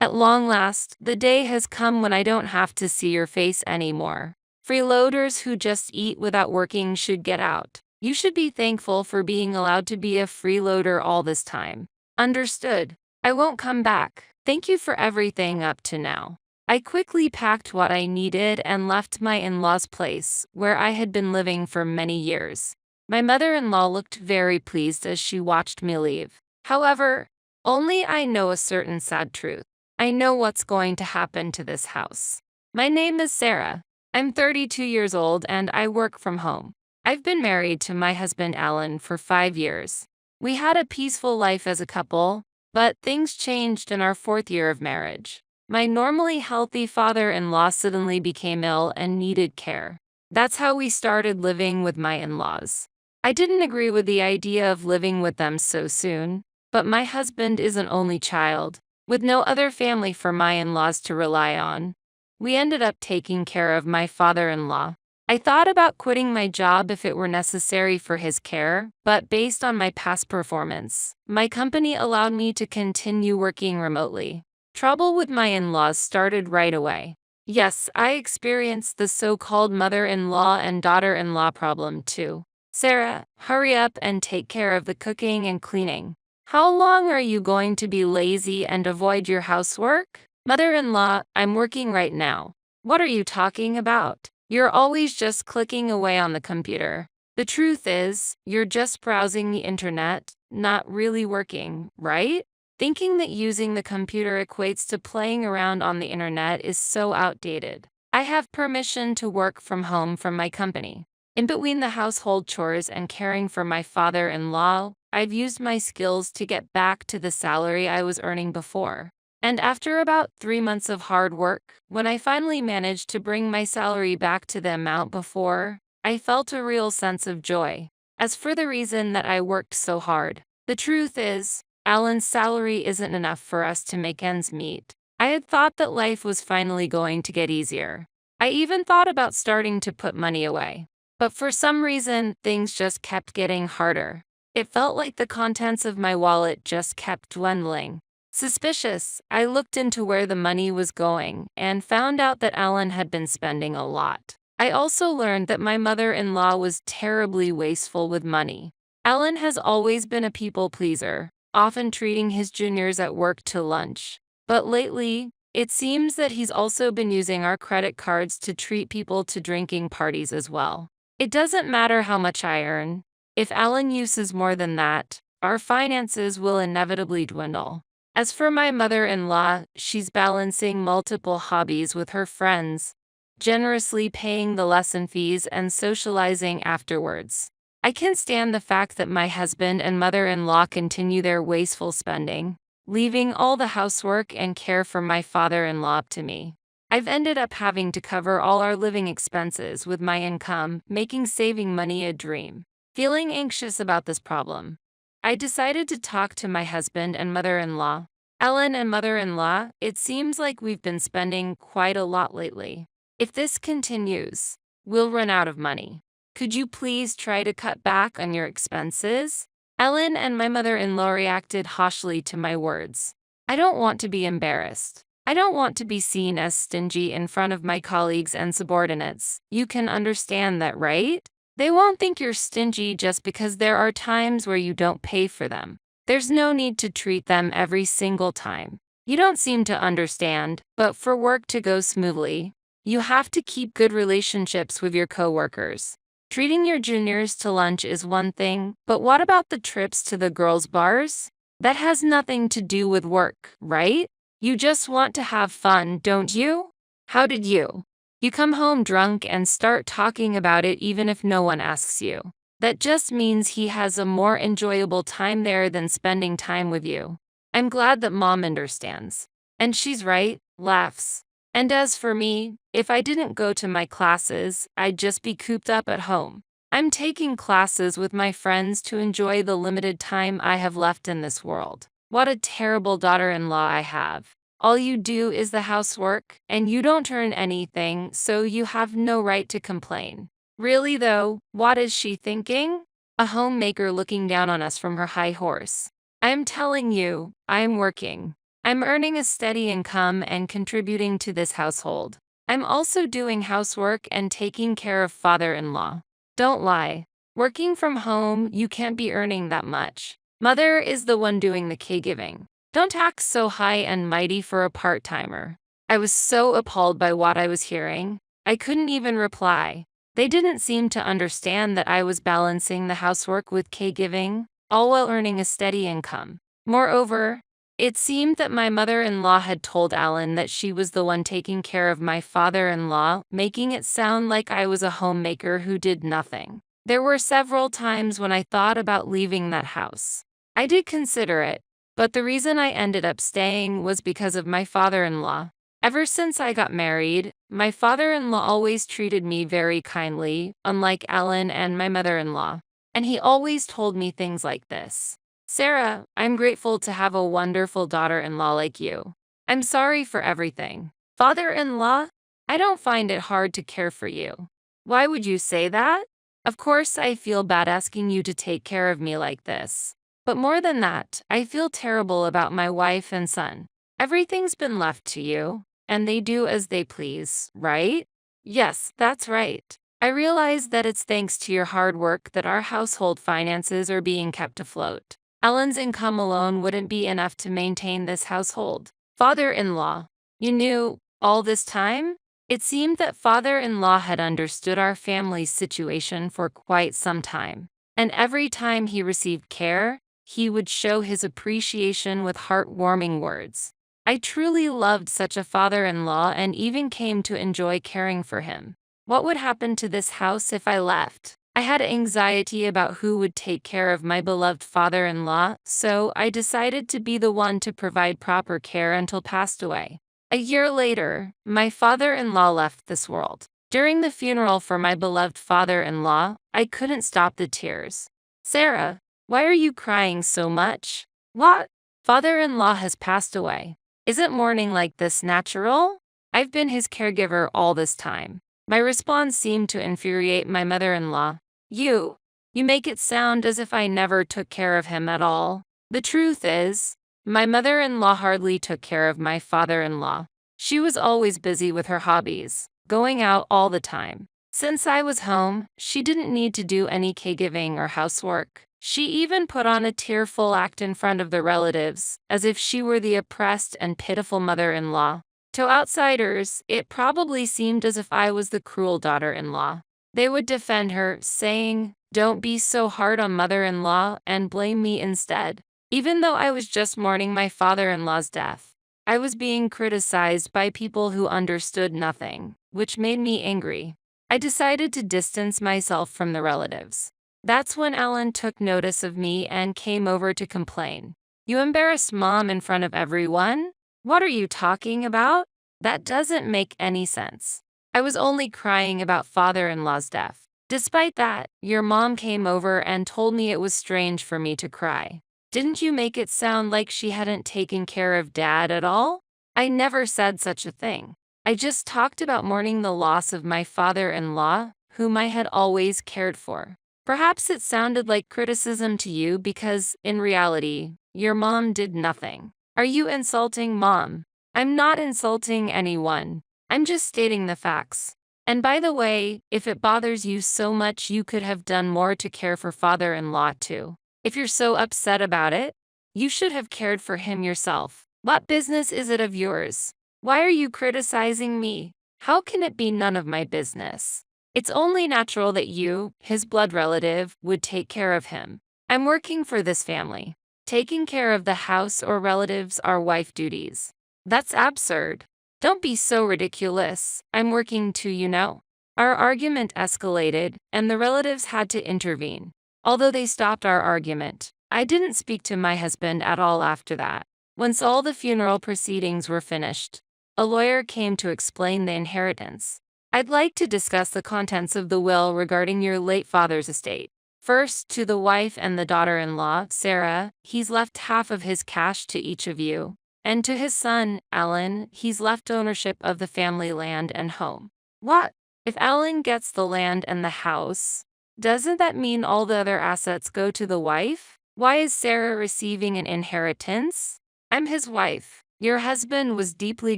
At long last, the day has come when I don't have to see your face anymore. Freeloaders who just eat without working should get out. You should be thankful for being allowed to be a freeloader all this time. Understood. I won't come back. Thank you for everything up to now. I quickly packed what I needed and left my in-laws' place, where I had been living for many years. My mother-in-law looked very pleased as she watched me leave. However, only I know a certain sad truth. I know what's going to happen to this house. My name is Sarah. I'm 32 years old and I work from home. I've been married to my husband Alan for 5 years. We had a peaceful life as a couple, but things changed in our 4th year of marriage. My normally healthy father-in-law suddenly became ill and needed care. That's how we started living with my in-laws. I didn't agree with the idea of living with them so soon, but my husband is an only child, with no other family for my in-laws to rely on. We ended up taking care of my father-in-law. I thought about quitting my job if it were necessary for his care, but based on my past performance, my company allowed me to continue working remotely. Trouble with my in-laws started right away. Yes, I experienced the so-called mother-in-law and daughter-in-law problem too. Sarah, hurry up and take care of the cooking and cleaning. How long are you going to be lazy and avoid your housework? Mother-in-law, I'm working right now. What are you talking about? You're always just clicking away on the computer. The truth is, you're just browsing the internet, not really working, right? Thinking that using the computer equates to playing around on the internet is so outdated. I have permission to work from home from my company. In between the household chores and caring for my father-in-law, I've used my skills to get back to the salary I was earning before. And after about 3 months of hard work, when I finally managed to bring my salary back to the amount before, I felt a real sense of joy. As for the reason that I worked so hard, the truth is, Alan's salary isn't enough for us to make ends meet. I had thought that life was finally going to get easier. I even thought about starting to put money away. But for some reason, things just kept getting harder. It felt like the contents of my wallet just kept dwindling. Suspicious, I looked into where the money was going and found out that Alan had been spending a lot. I also learned that my mother-in-law was terribly wasteful with money. Alan has always been a people pleaser, often treating his juniors at work to lunch. But lately, it seems that he's also been using our credit cards to treat people to drinking parties as well. It doesn't matter how much I earn. If Alan uses more than that, our finances will inevitably dwindle. As for my mother-in-law, she's balancing multiple hobbies with her friends, generously paying the lesson fees and socializing afterwards. I can't stand the fact that my husband and mother-in-law continue their wasteful spending, leaving all the housework and care for my father-in-law up to me. I've ended up having to cover all our living expenses with my income, making saving money a dream. Feeling anxious about this problem, I decided to talk to my husband and mother-in-law. Alan and mother-in-law, it seems like we've been spending quite a lot lately. If this continues, we'll run out of money. Could you please try to cut back on your expenses? Alan and my mother-in-law reacted harshly to my words. I don't want to be embarrassed. I don't want to be seen as stingy in front of my colleagues and subordinates. You can understand that, right? They won't think you're stingy just because there are times where you don't pay for them. There's no need to treat them every single time. You don't seem to understand, but for work to go smoothly, you have to keep good relationships with your coworkers. Treating your juniors to lunch is one thing, but what about the trips to the girls' bars? That has nothing to do with work, right? You just want to have fun, don't you? How did you? You come home drunk and start talking about it even if no one asks you. That just means he has a more enjoyable time there than spending time with you. I'm glad that Mom understands. And she's right, laughs. And as for me, if I didn't go to my classes, I'd just be cooped up at home. I'm taking classes with my friends to enjoy the limited time I have left in this world. What a terrible daughter-in-law I have. All you do is the housework, and you don't earn anything, so you have no right to complain. Really though, what is she thinking? A homemaker looking down on us from her high horse. I'm telling you, I'm working. I'm earning a steady income and contributing to this household. I'm also doing housework and taking care of father-in-law. Don't lie. Working from home, you can't be earning that much. Mother is the one doing the caregiving. Don't act so high and mighty for a part-timer. I was so appalled by what I was hearing. I couldn't even reply. They didn't seem to understand that I was balancing the housework with caregiving, all while earning a steady income. Moreover, it seemed that my mother-in-law had told Alan that she was the one taking care of my father-in-law, making it sound like I was a homemaker who did nothing. There were several times when I thought about leaving that house. I did consider it, but the reason I ended up staying was because of my father-in-law. Ever since I got married, my father-in-law always treated me very kindly, unlike Alan and my mother-in-law. And he always told me things like this. Sarah, I'm grateful to have a wonderful daughter-in-law like you. I'm sorry for everything. Father-in-law, I don't find it hard to care for you. Why would you say that? Of course, I feel bad asking you to take care of me like this. But more than that, I feel terrible about my wife and son. Everything's been left to you, and they do as they please, right? Yes, that's right. I realize that it's thanks to your hard work that our household finances are being kept afloat. Ellen's income alone wouldn't be enough to maintain this household. Father-in-law, you knew all this time? It seemed that father-in-law had understood our family's situation for quite some time, and every time he received care, he would show his appreciation with heartwarming words. I truly loved such a father-in-law and even came to enjoy caring for him. What would happen to this house if I left? I had anxiety about who would take care of my beloved father-in-law, so I decided to be the one to provide proper care until passed away. A year later, my father-in-law left this world. During the funeral for my beloved father-in-law, I couldn't stop the tears. Sarah, why are you crying so much? What? Father-in-law has passed away. Isn't mourning like this natural? I've been his caregiver all this time. My response seemed to infuriate my mother-in-law. You make it sound as if I never took care of him at all. The truth is, my mother-in-law hardly took care of my father-in-law. She was always busy with her hobbies, going out all the time. Since I was home, she didn't need to do any caregiving or housework. She even put on a tearful act in front of the relatives, as if she were the oppressed and pitiful mother-in-law. To outsiders, it probably seemed as if I was the cruel daughter-in-law. They would defend her, saying, "Don't be so hard on mother-in-law," and blame me instead. Even though I was just mourning my father-in-law's death, I was being criticized by people who understood nothing, which made me angry. I decided to distance myself from the relatives. That's when Alan took notice of me and came over to complain. You embarrassed Mom in front of everyone? What are you talking about? That doesn't make any sense. I was only crying about father-in-law's death. Despite that, your mom came over and told me it was strange for me to cry. Didn't you make it sound like she hadn't taken care of Dad at all? I never said such a thing. I just talked about mourning the loss of my father-in-law, whom I had always cared for. Perhaps it sounded like criticism to you because, in reality, your mom did nothing. Are you insulting Mom? I'm not insulting anyone. I'm just stating the facts. And by the way, if it bothers you so much, you could have done more to care for father-in-law too. If you're so upset about it, you should have cared for him yourself. What business is it of yours? Why are you criticizing me? How can it be none of my business? It's only natural that you, his blood relative, would take care of him. I'm working for this family. Taking care of the house or relatives are wife duties. That's absurd. Don't be so ridiculous. I'm working too, you know. Our argument escalated, and the relatives had to intervene. Although they stopped our argument, I didn't speak to my husband at all after that. Once all the funeral proceedings were finished, a lawyer came to explain the inheritance. I'd like to discuss the contents of the will regarding your late father's estate. First, to the wife and the daughter-in-law, Sarah, he's left half of his cash to each of you. And to his son, Alan, he's left ownership of the family land and home. What? If Alan gets the land and the house, doesn't that mean all the other assets go to the wife? Why is Sarah receiving an inheritance? I'm his wife. Your husband was deeply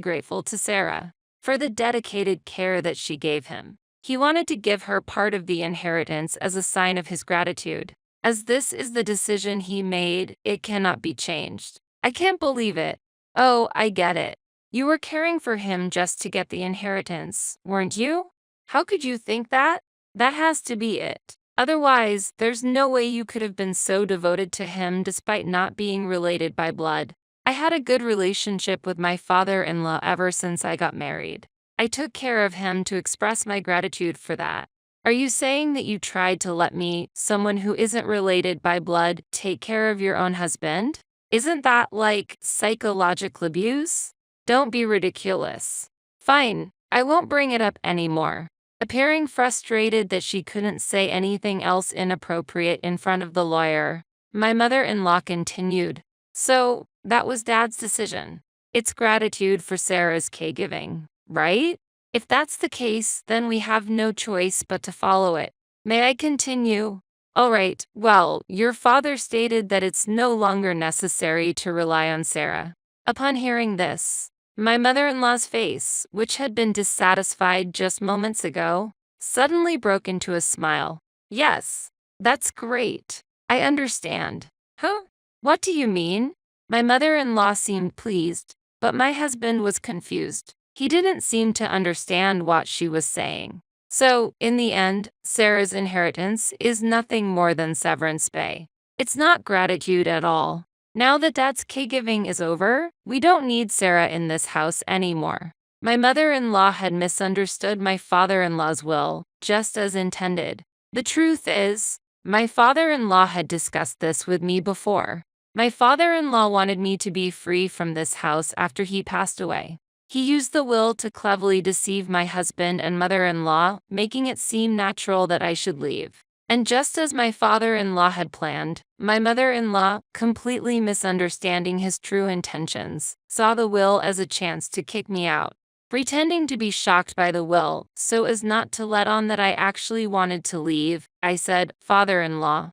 grateful to Sarah for the dedicated care that she gave him. He wanted to give her part of the inheritance as a sign of his gratitude. As this is the decision he made, it cannot be changed. I can't believe it. Oh, I get it. You were caring for him just to get the inheritance, weren't you? How could you think that? That has to be it. Otherwise, there's no way you could have been so devoted to him despite not being related by blood. I had a good relationship with my father-in-law ever since I got married. I took care of him to express my gratitude for that. Are you saying that you tried to let me, someone who isn't related by blood, take care of your own husband? Isn't that like psychological abuse? Don't be ridiculous. Fine, I won't bring it up anymore. Appearing frustrated that she couldn't say anything else inappropriate in front of the lawyer, my mother-in-law continued. So, that was Dad's decision. It's gratitude for Sarah's caregiving, right? If that's the case, then we have no choice but to follow it. May I continue? All right, well, your father stated that it's no longer necessary to rely on Sarah. Upon hearing this, my mother-in-law's face, which had been dissatisfied just moments ago, suddenly broke into a smile. Yes, that's great. I understand. Huh? What do you mean? My mother-in-law seemed pleased, but my husband was confused. He didn't seem to understand what she was saying. So, in the end, Sarah's inheritance is nothing more than severance pay. It's not gratitude at all. Now that Dad's caregiving is over, we don't need Sarah in this house anymore. My mother-in-law had misunderstood my father-in-law's will, just as intended. The truth is, my father-in-law had discussed this with me before. My father-in-law wanted me to be free from this house after he passed away. He used the will to cleverly deceive my husband and mother-in-law, making it seem natural that I should leave. And just as my father-in-law had planned, my mother-in-law, completely misunderstanding his true intentions, saw the will as a chance to kick me out. Pretending to be shocked by the will, so as not to let on that I actually wanted to leave, I said, "Father-in-law,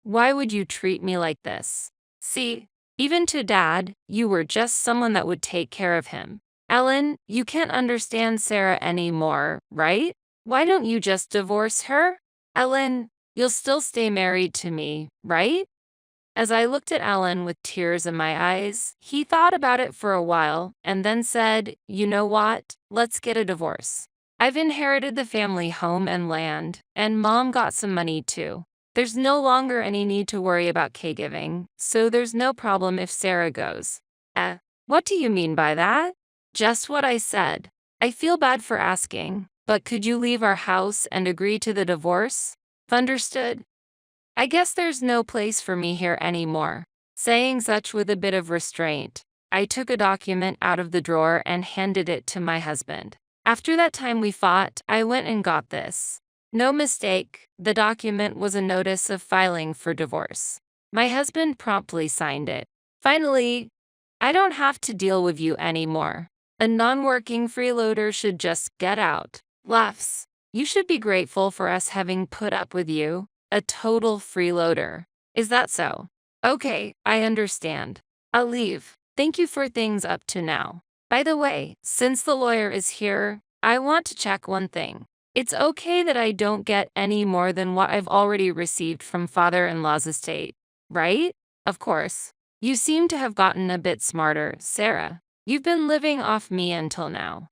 why would you treat me like this? See, even to Dad, you were just someone that would take care of him. Ellen, you can't understand Sarah anymore, right? Why don't you just divorce her? Ellen, you'll still stay married to me, right?" As I looked at Ellen with tears in my eyes, he thought about it for a while and then said, "You know what? Let's get a divorce. I've inherited the family home and land, and Mom got some money too. There's no longer any need to worry about caregiving, so there's no problem if Sarah goes." What do you mean by that? Just what I said. I feel bad for asking, but could you leave our house and agree to the divorce? Understood? I guess there's no place for me here anymore. Saying such with a bit of restraint, I took a document out of the drawer and handed it to my husband. After that time we fought, I went and got this. No mistake, the document was a notice of filing for divorce. My husband promptly signed it. Finally, I don't have to deal with you anymore. A non-working freeloader should just get out. Laughs. You should be grateful for us having put up with you. A total freeloader. Is that so? Okay, I understand. I'll leave. Thank you for things up to now. By the way, since the lawyer is here, I want to check one thing. It's okay that I don't get any more than what I've already received from father-in-law's estate, right? Of course. You seem to have gotten a bit smarter, Sarah. You've been living off me until now.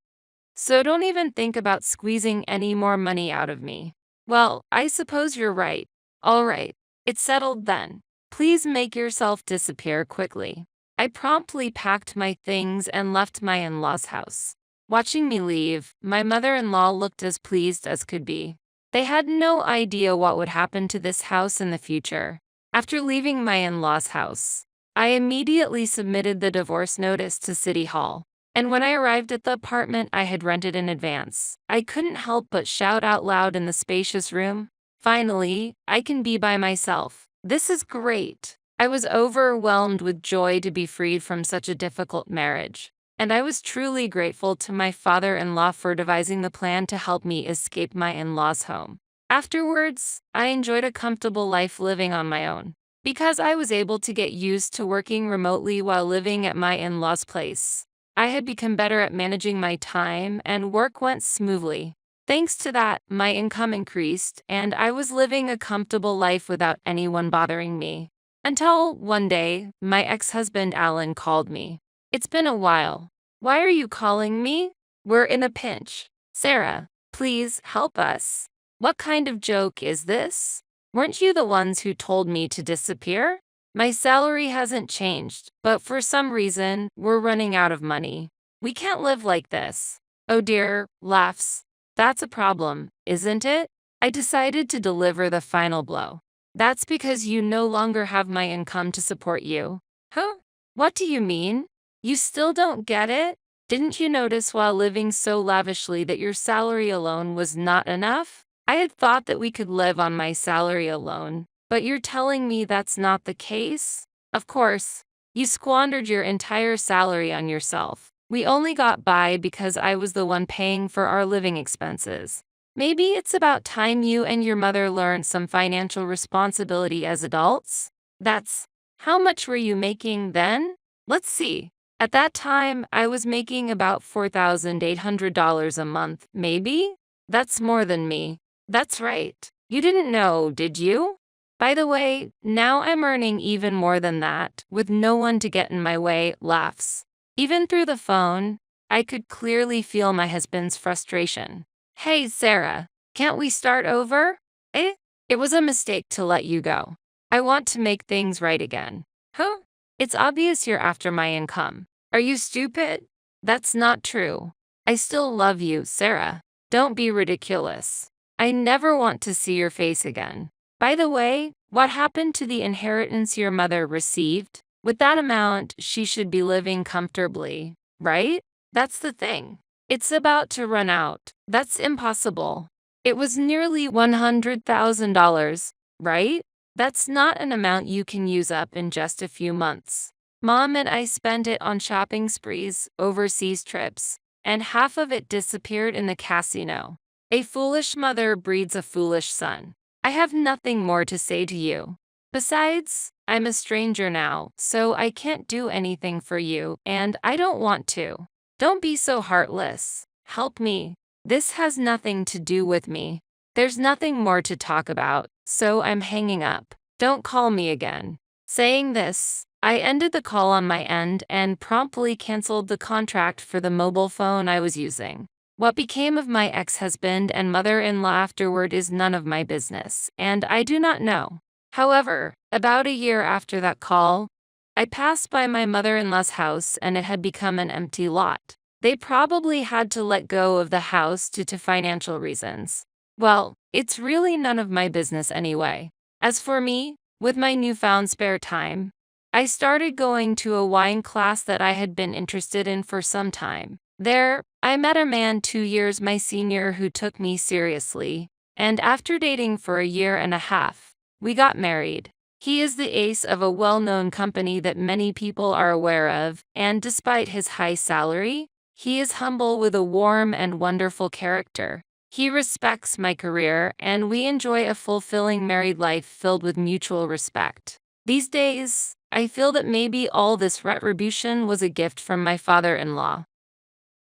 So don't even think about squeezing any more money out of me. Well, I suppose you're right. All right, it's settled then. Please make yourself disappear quickly. I promptly packed my things and left my in-laws' house. Watching me leave, my mother-in-law looked as pleased as could be. They had no idea what would happen to this house in the future. After leaving my in-laws' house, I immediately submitted the divorce notice to City Hall. And when I arrived at the apartment I had rented in advance, I couldn't help but shout out loud in the spacious room, "Finally, I can be by myself. This is great." I was overwhelmed with joy to be freed from such a difficult marriage. And I was truly grateful to my father-in-law for devising the plan to help me escape my in-laws' home. Afterwards, I enjoyed a comfortable life living on my own. Because I was able to get used to working remotely while living at my in-laws' place. I had become better at managing my time and work went smoothly. Thanks to that, my income increased and I was living a comfortable life without anyone bothering me. Until one day, my ex-husband Alan called me. It's been a while. Why are you calling me? We're in a pinch. Sarah, please help us. What kind of joke is this? Weren't you the ones who told me to disappear? My salary hasn't changed, but for some reason, we're running out of money. We can't live like this. Oh dear, laughs. That's a problem, isn't it? I decided to deliver the final blow. That's because you no longer have my income to support you. Huh? What do you mean? You still don't get it? Didn't you notice while living so lavishly that your salary alone was not enough? I had thought that we could live on my salary alone, but you're telling me that's not the case? Of course, you squandered your entire salary on yourself. We only got by because I was the one paying for our living expenses. Maybe it's about time you and your mother learned some financial responsibility as adults? That's how much were you making then? Let's see. At that time, I was making about $4,800 a month, maybe? That's more than me. That's right. You didn't know, did you? By the way, now I'm earning even more than that, with no one to get in my way, laughs. Even through the phone, I could clearly feel my husband's frustration. Hey, Sarah, can't we start over? It was a mistake to let you go. I want to make things right again. Huh? It's obvious you're after my income. Are you stupid? That's not true. I still love you, Sarah. Don't be ridiculous. I never want to see your face again. By the way, what happened to the inheritance your mother received? With that amount, she should be living comfortably, right? That's the thing. It's about to run out. That's impossible. It was nearly $100,000, right? That's not an amount you can use up in just a few months. Mom and I spent it on shopping sprees, overseas trips, and half of it disappeared in the casino. A foolish mother breeds a foolish son. I have nothing more to say to you. Besides, I'm a stranger now, so I can't do anything for you, and I don't want to. Don't be so heartless. Help me. This has nothing to do with me. There's nothing more to talk about, so I'm hanging up. Don't call me again. Saying this, I ended the call on my end and promptly canceled the contract for the mobile phone I was using. What became of my ex-husband and mother-in-law afterward is none of my business, and I do not know. However, about a year after that call, I passed by my mother-in-law's house and it had become an empty lot. They probably had to let go of the house due to financial reasons. Well, it's really none of my business anyway. As for me, with my newfound spare time, I started going to a wine class that I had been interested in for some time. There, I met a man 2 years my senior who took me seriously, and after dating for a year and a half, we got married. He is the ace of a well-known company that many people are aware of, and despite his high salary, he is humble with a warm and wonderful character. He respects my career, and we enjoy a fulfilling married life filled with mutual respect. These days, I feel that maybe all this retribution was a gift from my father-in-law.